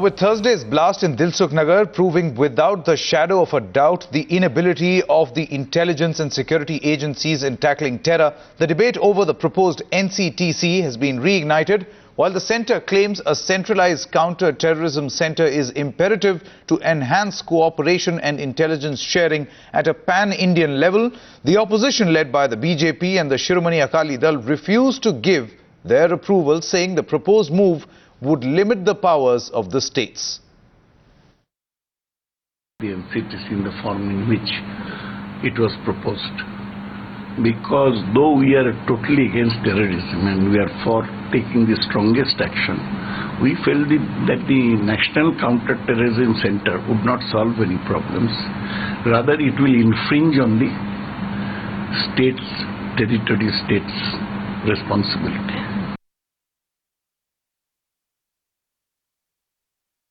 With Thursday's blast in Dilsukh Nagar proving without the shadow of a doubt the inability of the intelligence and security agencies in tackling terror, the debate over the proposed NCTC has been reignited. While the centre claims a centralized counter-terrorism centre is imperative to enhance cooperation and intelligence sharing at a pan-Indian level, the opposition led by the BJP and the Shiromani Akali Dal refused to give their approval, saying the proposed move would limit the powers of the states. The NCTC in the form in which it was proposed, because though we are totally against terrorism and we are for taking the strongest action, we felt that the National Counter-Terrorism Center would not solve any problems. Rather, it will infringe on the territory states' responsibility.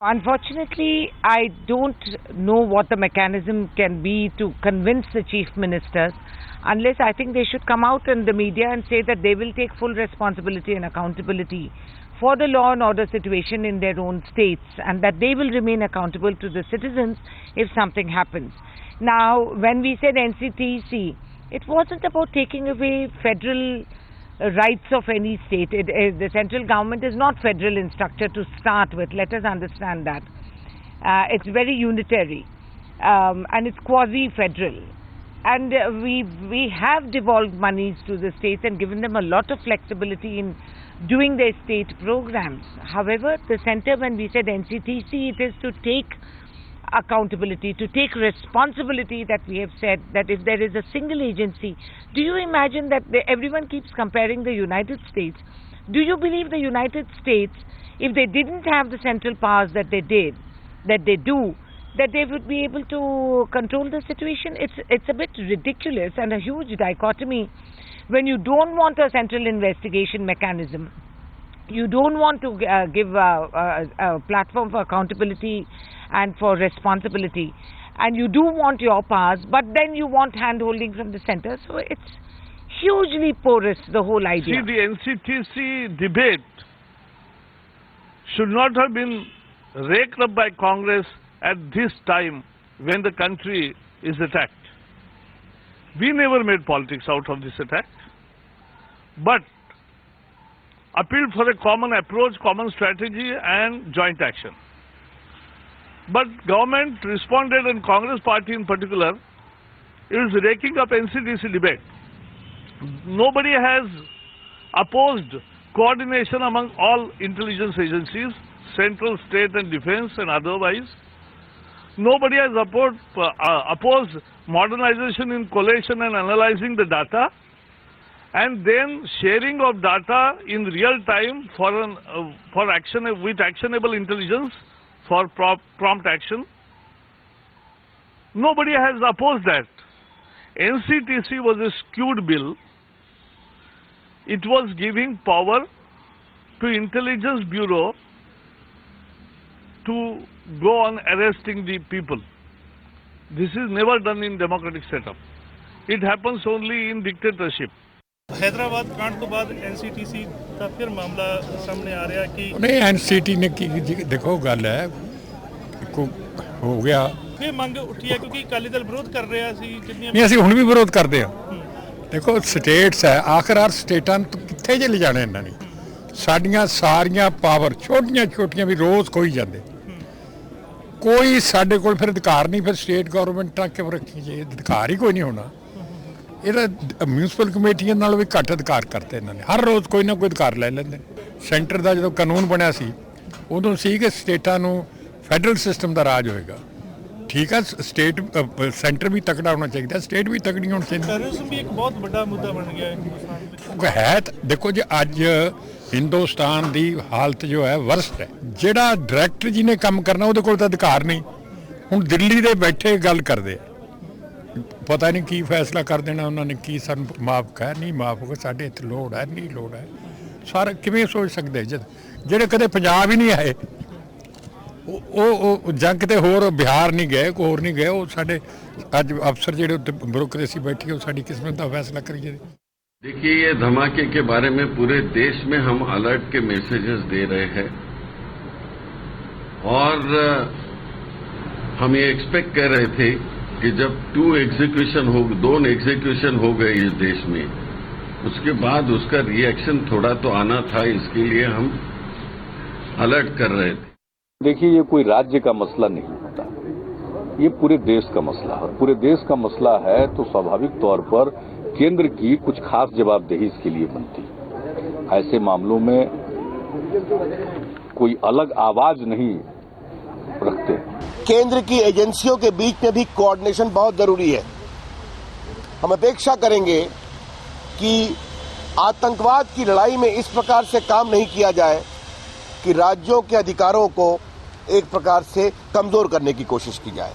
Unfortunately, I don't know what the mechanism can be to convince the chief ministers, unless I think they should come out in the media and say that they will take full responsibility and accountability for the law and order situation in their own states, and that they will remain accountable to the citizens if something happens. Now, when we said NCTC, it wasn't about taking away federal rights of any state. The central government is not federal in structure to start with. Let us understand that. It's very unitary and it's quasi-federal. And we have devolved monies to the states and given them a lot of flexibility in doing their state programs. However, the centre, when we said NCTC, it is to take accountability, to take responsibility, that we have said that if there is a single agency, do you imagine that everyone keeps comparing the United States? Do you believe the United States, if they didn't have the central powers that they do, that they would be able to control the situation? It's a bit ridiculous and a huge dichotomy when you don't want a central investigation mechanism. You don't want to give a platform for accountability and for responsibility, and you do want your powers, but then you want hand-holding from the centre. So it's hugely porous, the whole idea. See, the NCTC debate should not have been raked up by Congress at this time when the country is attacked. We never made politics out of this attack, but appealed for a common approach, common strategy and joint action. But government responded, and Congress party in particular is raking up NCTC debate. Nobody has opposed coordination among all intelligence agencies, central, state and defense and otherwise. Nobody has opposed modernization in collation and analyzing the data, and then sharing of data in real time for action with actionable intelligence for prompt action. Nobody has opposed that. NCTC was a skewed bill. It was giving power to Intelligence Bureau to go on arresting the people. This is never done in democratic setup. It happens only in dictatorship. Hyderabad कांड तो बाद NCTC का फिर मामला सामने आ रहा है कि नहीं, एनसीटी ने की देखो गल है को हो गया फिर ਮੰਗ ਉੱਠੀ ਹੈ क्योंकि ਅਕਾਲੀ ਦਲ ਵਿਰੋਧ ਕਰ ਰਿਹਾ ਸੀ ਜਿੰਨੀਆਂ ਨਹੀਂ, ਅਸੀਂ ਹੁਣ ਵੀ ਵਿਰੋਧ ਕਰਦੇ ਹਾਂ। ਦੇਖੋ ਸਟੇਟਸ ਹੈ, ਆਖਿਰਕਾਰ ਸਟੇਟਾਂ ਤੋਂ ਕਿੱਥੇ ਜੇ ਲਿਜਾਣਾ ਇਹਨਾਂ ਨੇ? ਸਾਡੀਆਂ ਸਾਰੀਆਂ ਪਾਵਰ ਛੋਟੀਆਂ ਛੋਟੀਆਂ ਵੀ ਰੋਜ਼ ਕੋਈ ਜਾਂਦੇ, ਕੋਈ ਸਾਡੇ ਕੋਲ ਫਿਰ ਅਧਿਕਾਰ ਨਹੀਂ। ਫਿਰ ਸਟੇਟ ਗਵਰਨਮੈਂਟਾਂ ਕਿਉਂ ਰੱਖੀ ਜੇ? ਅਧਿਕਾਰ ਹੀ ਕੋਈ ਨਹੀਂ ਹੋਣਾ। ਇਹਦਾ ਮਿਊਨਿਸਪਲ ਕਮੇਟੀਆਂ ਨਾਲ ਵੀ ਘੱਟ ਅਧਿਕਾਰ ਕਰਤੇ ਇਹਨਾਂ ਨੇ। ਹਰ ਰੋਜ਼ ਕੋਈ ਨਾ ਕੋਈ ਅਧਿਕਾਰ ਲੈ ਲੈਂਦੇ। ਸੈਂਟਰ ਦਾ ਜਦੋਂ ਕਾਨੂੰਨ ਬਣਿਆ ਸੀ ਉਦੋਂ ਸੀ ਕਿ ਸਟੇਟਾਂ ਨੂੰ ਫੈਡਰਲ ਸਿਸਟਮ ਦਾ ਰਾਜ ਹੋਏਗਾ। ਠੀਕ ਹੈ, ਸਟੇਟ ਸੈਂਟਰ ਵੀ ਤਕੜਾ ਹੋਣਾ ਚਾਹੀਦਾ, ਸਟੇਟ ਵੀ ਤਕੜੀ ਹੋਣੀ ਚਾਹੀਦੀ। ਟੈਰਰਿਜ਼ਮ ਵੀ ਇੱਕ ਬਹੁਤ ਵੱਡਾ ਮੁੱਦਾ ਬਣ ਗਿਆ ਹੈ ਹਿੰਦੁਸਤਾਨ ਵਿੱਚ। ਹੈ ਦੇਖੋ ਜੀ, ਅੱਜ ਹਿੰਦੁਸਤਾਨ ਦੀ ਹਾਲਤ ਜੋ ਹੈ ਵਰਸਟ ਹੈ। ਜਿਹੜਾ ਡਾਇਰੈਕਟਰ ਜੀ ਨੇ ਕੰਮ ਕਰਨਾ ਉਹਦੇ ਕੋਲ ਤਾਂ ਅਧਿਕਾਰ ਨਹੀਂ। ਹੁਣ ਦਿੱਲੀ ਦੇ ਬੈਠੇ ਗੱਲ ਕਰਦੇ ਆ, ਪਤਾ ਨਹੀਂ ਕੀ ਫੈਸਲਾ ਕਰ ਦੇਣਾ ਉਹਨਾਂ ਨੇ, ਕੀ ਸਾਨੂੰ ਮਾਫ ਕਰ ਨਹੀਂ ਮਾਫ ਹੋਗਾ, ਸਾਡੇ ਇੱਥੇ ਲੋੜ ਹੈ ਨਹੀਂ ਲੋੜ ਹੈ। ਸਾਰਾ ਕਿਵੇਂ ਸੋਚ ਸਕਦੇ ਜਿਹੜੇ ਕਦੇ ਪੰਜਾਬ ਹੀ ਨਹੀਂ ਆਏ, ਉਹ ਜਾਂ ਕਿਤੇ ਹੋਰ ਬਿਹਾਰ ਨਹੀਂ ਗਏ, ਕੋਈ ਹੋਰ ਨਹੀਂ ਗਏ, ਉਹ ਸਾਡੇ ਅੱਜ ਅਫਸਰ ਜਿਹੜੇ ਉੱਤੇ ਬਿਊਰੋਕ੍ਰੇਸੀ बैठी ਉਹ ਸਾਡੀ किस्मत का फैसला करिए। देखिए, ये धमाके के बारे में पूरे देश में हम अलर्ट के मैसेजेस दे रहे हैं। और हम ये एक्सपेक्ट कर रहे थे कि जब 2 एग्जीक्यूशन हो गए इस देश में, उसके बाद उसका रिएक्शन थोड़ा तो आना था, इसके लिए हम अलर्ट कर रहे थे। देखिए, ये कोई राज्य का मसला नहीं होता, ये पूरे देश का मसला है। पूरे देश का मसला है तो स्वाभाविक तौर पर केंद्र की कुछ खास जवाबदेही इसके लिए बनती है। ऐसे मामलों में कोई अलग आवाज नहीं रखते। केंद्र की एजेंसियों के बीच में भी कोऑर्डिनेशन बहुत जरूरी है। हम अपेक्षा करेंगे कि आतंकवाद की लड़ाई में इस प्रकार से काम नहीं किया जाए कि राज्यों के अधिकारों को एक प्रकार से कमजोर करने की कोशिश की जाए।